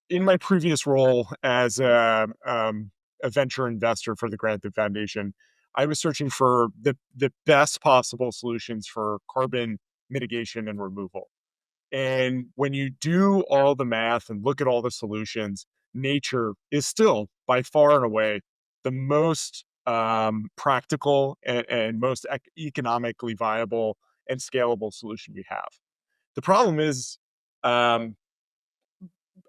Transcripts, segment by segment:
in my previous role as a venture investor for the Grantham Foundation, I was searching for the best possible solutions for carbon mitigation and removal. And when you do all the math and look at all the solutions, nature is still by far and away the most practical and most economically viable and scalable solution we have. The problem is, um,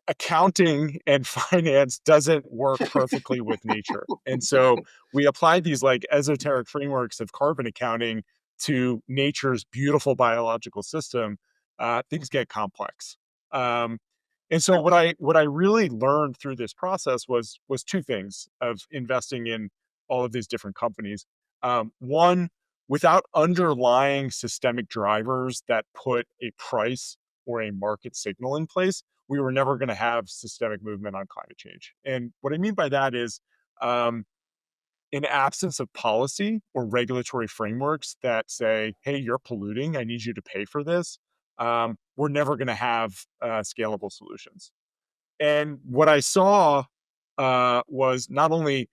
accounting and finance doesn't work perfectly with nature. And so we apply these like esoteric frameworks of carbon accounting to nature's beautiful biological system. Things get complex. Um, and so what I really learned through this process was two things of investing in all of these different companies. One, without underlying systemic drivers that put a price or a market signal in place, we were never going to have systemic movement on climate change. And what I mean by that is, um, in absence of policy or regulatory frameworks that say, "Hey, you're polluting. I need you to pay for this," we're never going to have scalable solutions. And what I saw was not only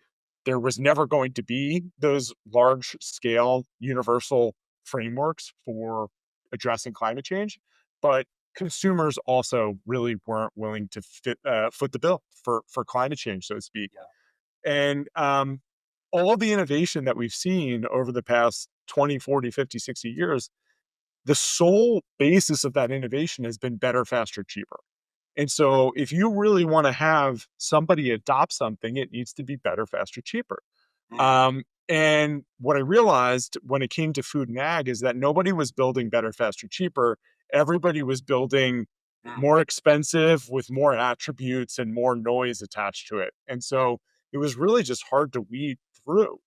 there was never going to be those large scale universal frameworks for addressing climate change, but consumers also really weren't willing to foot the bill for climate change, so to speak. Yeah. And all the innovation that we've seen over the past 20, 40, 50, 60 years, the sole basis of that innovation has been better, faster, cheaper. And so if you really want to have somebody adopt something, it needs to be better, faster, cheaper. Mhm. And what I realized when it came to food and ag is that nobody was building better, faster, cheaper. Everybody was building Mhm. more expensive with more attributes and more noise attached to it. And so it was really just hard to weed through.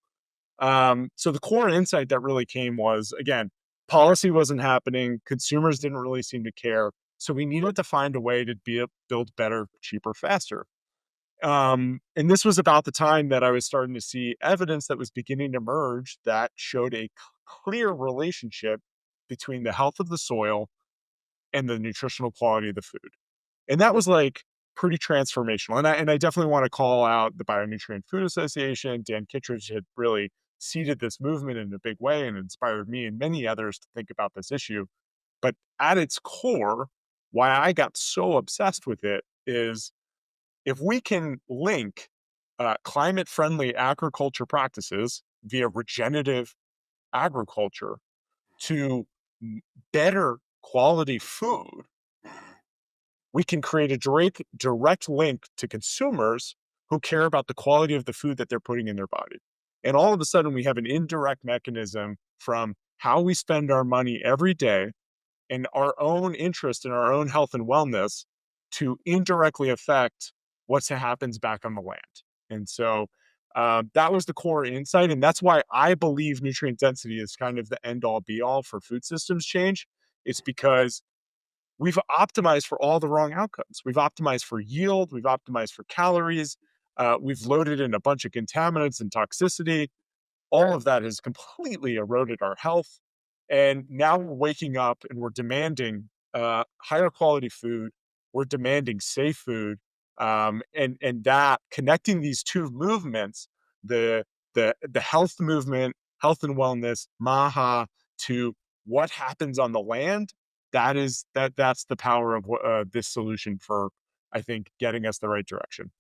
So the core insight that really came was, again, policy wasn't happening. Consumers didn't really seem to care. So we needed to find a way to build better, cheaper, faster. And this was about the time that I was starting to see evidence that was beginning to emerge that showed a clear relationship between the health of the soil and the nutritional quality of the food. And that was like pretty transformational. And I definitely want to call out the Bionutrient Food Association. Dan Kittredge had really seeded this movement in a big way and inspired me and many others to think about this issue. But at its core, why I got so obsessed with it is if we can link climate friendly agriculture practices via regenerative agriculture to better quality food, we can create a direct link to consumers who care about the quality of the food that they're putting in their body. And all of a sudden, we have an indirect mechanism from how we spend our money every day and our own interest in our own health and wellness to indirectly affect what happens back on the land. And so that was the core insight. And that's why I believe nutrient density is kind of the end all be all for food systems change. It's because we've optimized for all the wrong outcomes. We've optimized for yield, we've optimized for calories, we've loaded in a bunch of contaminants and toxicity. All of that has completely eroded our health. And now we're waking up and we're demanding higher quality food. We're demanding safe food. And that connecting these two movements, the the health movement, health and wellness, MAHA, to what happens on the land, that's the power of this solution for, I think, getting us the right direction.